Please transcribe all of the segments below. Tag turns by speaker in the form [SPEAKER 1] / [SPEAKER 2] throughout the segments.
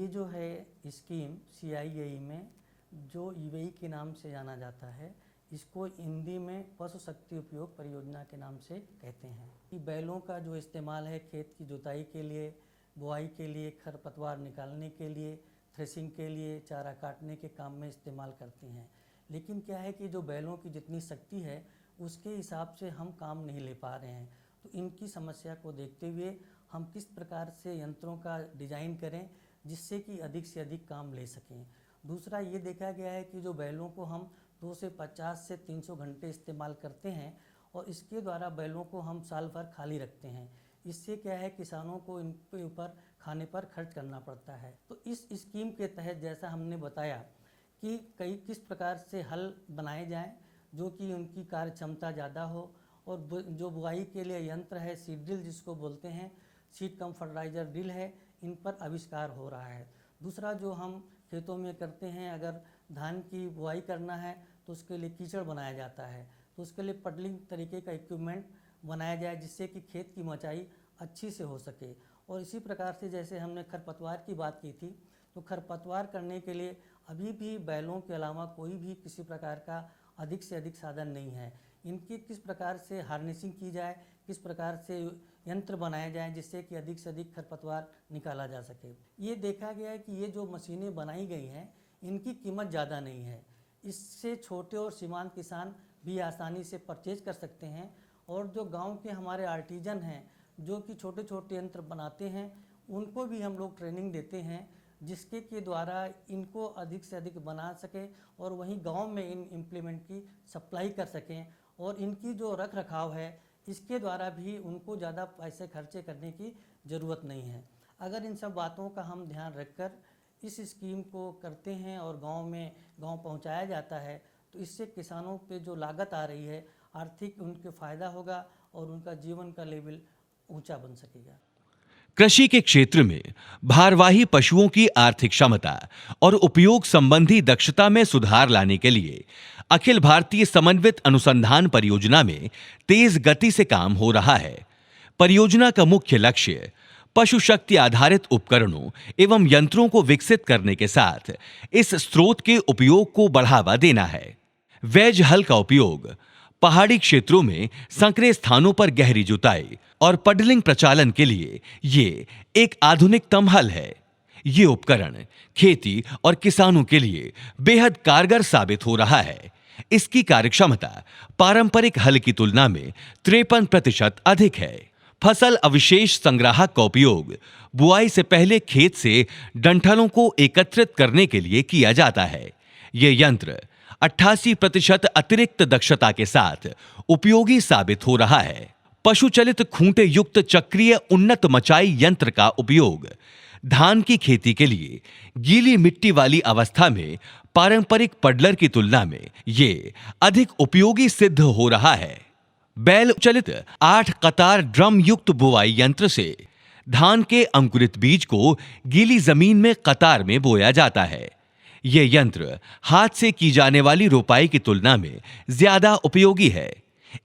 [SPEAKER 1] ये जो है स्कीम CIAE में जो ईवेई के नाम से जाना जाता है, इसको हिंदी में पशु शक्ति उपयोग परियोजना के नाम से कहते हैं। कि बैलों का जो इस्तेमाल है खेत की जुताई के लिए, बुआई के लिए, खरपतवार निकालने के लिए, थ्रेसिंग के लिए, चारा काटने के काम में इस्तेमाल करते हैं। लेकिन क्या है कि जो बैलों की जितनी शक्ति है उसके हिसाब से हम काम नहीं ले पा रहे हैं। तो इनकी समस्या को देखते हुए हम किस प्रकार से यंत्रों का डिज़ाइन करें जिससे कि अधिक से अधिक काम ले सकें। दूसरा ये देखा गया है कि जो बैलों को हम 2 से 50 से 300 घंटे इस्तेमाल करते हैं और इसके द्वारा बैलों को हम साल भर खाली रखते हैं। इससे क्या है, किसानों को इनके ऊपर खाने पर खर्च करना पड़ता है। तो इस स्कीम के तहत जैसा हमने बताया कि किस प्रकार से हल बनाए जाएं जो कि उनकी कार्य क्षमता ज़्यादा हो, और जो बुआई के लिए यंत्र है सीड ड्रिल जिसको बोलते हैं, सीड कम फर्टिलाइजर ड्रिल है, इन पर आविष्कार हो रहा है। दूसरा जो हम खेतों में करते हैं, अगर धान की बुआई करना है तो उसके लिए कीचड़ बनाया जाता है, तो उसके लिए पडलिंग तरीके का इक्विपमेंट बनाया जाए जिससे कि खेत की मचाई अच्छी से हो सके। और इसी प्रकार से जैसे हमने खरपतवार की बात की थी, तो खरपतवार करने के लिए अभी भी बैलों के अलावा कोई भी किसी प्रकार का अधिक से अधिक साधन नहीं है। इनकी किस प्रकार से हार्नेसिंग की जाए, किस प्रकार से यंत्र बनाए जाएं जिससे कि अधिक से अधिक खरपतवार निकाला जा सके। ये देखा गया है कि ये जो मशीनें बनाई गई हैं इनकी कीमत ज़्यादा नहीं है। इससे छोटे और सीमांत किसान भी आसानी से परचेज कर सकते हैं, और जो गांव के हमारे आर्टिजन हैं जो कि छोटे छोटे यंत्र बनाते हैं उनको भी हम लोग ट्रेनिंग देते हैं जिसके के द्वारा इनको अधिक से अधिक बना सकें और वहीं गांव में इन इम्प्लीमेंट की सप्लाई कर सकें। और इनकी जो रख रखाव है इसके द्वारा भी उनको ज़्यादा पैसे खर्चे करने की ज़रूरत नहीं है। अगर इन सब बातों का हम ध्यान रखकर इस स्कीम को करते हैं और गांव पहुंचाया जाता है तो इससे किसानों पे जो लागत आ रही है आर्थिक उनके फ़ायदा होगा और उनका जीवन का लेवल ऊंचा बन सकेगा।
[SPEAKER 2] कृषि के क्षेत्र में भारवाही पशुओं की आर्थिक क्षमता और उपयोग संबंधी दक्षता में सुधार लाने के लिए अखिल भारतीय समन्वित अनुसंधान परियोजना में तेज गति से काम हो रहा है। परियोजना का मुख्य लक्ष्य पशु शक्ति आधारित उपकरणों एवं यंत्रों को विकसित करने के साथ इस स्रोत के उपयोग को बढ़ावा देना है। वेज हल का उपयोग पहाड़ी क्षेत्रों में संकरे स्थानों पर गहरी जुताई और पडलिंग प्रचालन के लिए ये एक आधुनिकतम हल है। ये उपकरण खेती और किसानों के लिए बेहद कारगर साबित हो रहा है। इसकी कार्यक्षमता पारंपरिक हल की तुलना में 53% अधिक है। फसल अवशेष संग्राहक का उपयोग बुआई से पहले खेत से डंठलों को एकत्रित करने के लिए किया जाता है। ये यंत्र 88% अतिरिक्त दक्षता के साथ उपयोगी साबित हो रहा है। पशु चलित खूंटे युक्त चक्रीय उन्नत मचाई यंत्र का उपयोग धान की खेती के लिए गीली मिट्टी वाली अवस्था में पारंपरिक पडलर की तुलना में ये अधिक उपयोगी सिद्ध हो रहा है। बैल चलित 8 कतार ड्रम युक्त बुआई यंत्र से धान के अंकुरित बीज को गीली जमीन में कतार में बोया जाता है। यह यंत्र हाथ से की जाने वाली रोपाई की तुलना में ज्यादा उपयोगी है।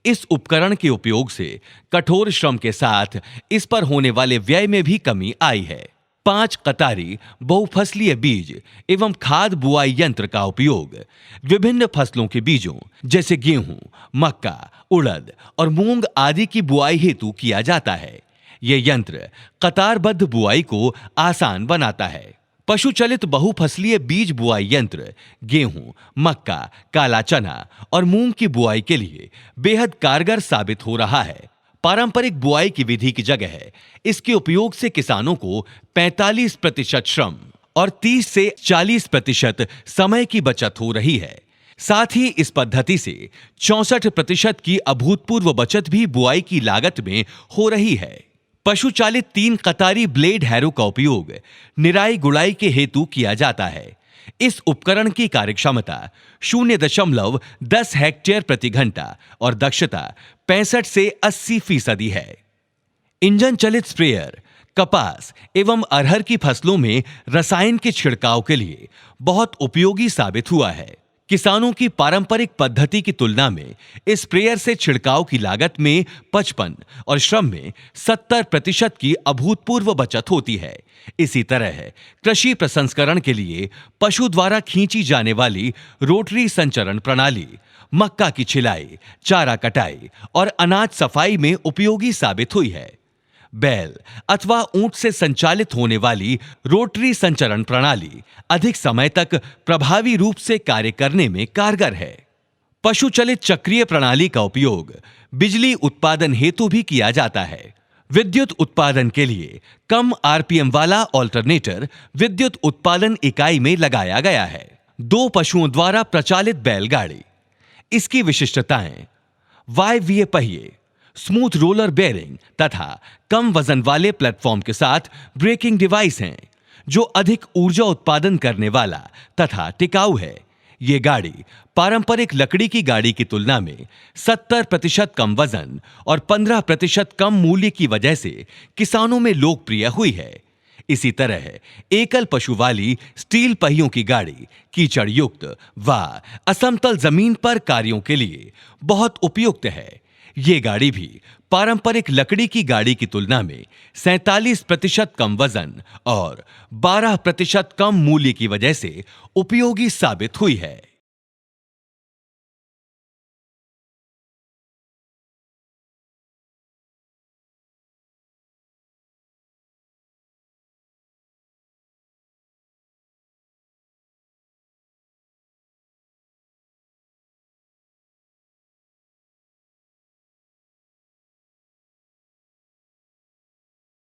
[SPEAKER 2] इस उपकरण के उपयोग से कठोर श्रम के साथ इस पर होने वाले व्यय में भी कमी आई है। 5 कतारी बहुफसलीय बीज एवं खाद बुआई यंत्र का उपयोग विभिन्न फसलों के बीजों जैसे गेहूं, मक्का, उड़द और मूंग आदि की बुआई हेतु किया जाता है। यह यंत्र कतारबद्ध बुआई को आसान बनाता है। पशु चलित बहुफसलीय बीज बुआई यंत्र गेहूं, मक्का, काला चना और मूंग की बुआई के लिए बेहद कारगर साबित हो रहा है। पारंपरिक बुआई की विधि की जगह इसके उपयोग से किसानों को 45% श्रम और 30 से 40% समय की बचत हो रही है। साथ ही इस पद्धति से 64% की अभूतपूर्व बचत भी बुआई की लागत में हो रही है। पशु चालित 3 कतारी ब्लेड हैरो का उपयोग निराई गुड़ाई के हेतु किया जाता है। इस उपकरण की कार्यक्षमता 0.10 हेक्टेयर प्रति घंटा और दक्षता 65 से 80% है। इंजन चलित स्प्रेयर कपास एवं अरहर की फसलों में रसायन के छिड़काव के लिए बहुत उपयोगी साबित हुआ है। किसानों की पारंपरिक पद्धति की तुलना में इस स्प्रेयर से छिड़काव की लागत में 55 और श्रम में 70% की अभूतपूर्व बचत होती है। इसी तरह कृषि प्रसंस्करण के लिए पशु द्वारा खींची जाने वाली रोटरी संचरण प्रणाली मक्का की छिलाई, चारा कटाई और अनाज सफाई में उपयोगी साबित हुई है। बैल अथवा ऊंट से संचालित होने वाली रोटरी संचरण प्रणाली अधिक समय तक प्रभावी रूप से कार्य करने में कारगर है। पशु चलित चक्रीय प्रणाली का उपयोग बिजली उत्पादन हेतु भी किया जाता है। विद्युत उत्पादन के लिए कम आरपीएम वाला ऑल्टरनेटर विद्युत उत्पादन इकाई में लगाया गया है। 2 पशुओं द्वारा प्रचालित बैलगाड़ी। इसकी विशिष्टताएं: वायवीय पहिए, स्मूथ रोलर बेयरिंग तथा कम वजन वाले प्लेटफॉर्म के साथ ब्रेकिंग डिवाइस हैं, जो अधिक ऊर्जा उत्पादन करने वाला तथा टिकाऊ है। ये गाड़ी पारंपरिक लकड़ी की गाड़ी की तुलना में 70% कम वजन और 15% कम मूल्य की वजह से किसानों में लोकप्रिय हुई है। इसी तरह एकल पशु वाली स्टील पहियों की गाड़ी कीचड़ युक्त व असमतल जमीन पर कार्यों के लिए बहुत उपयुक्त है। ये गाड़ी भी पारंपरिक लकड़ी की गाड़ी की तुलना में 47% कम वजन और 12% कम मूल्य की वजह से उपयोगी साबित हुई है।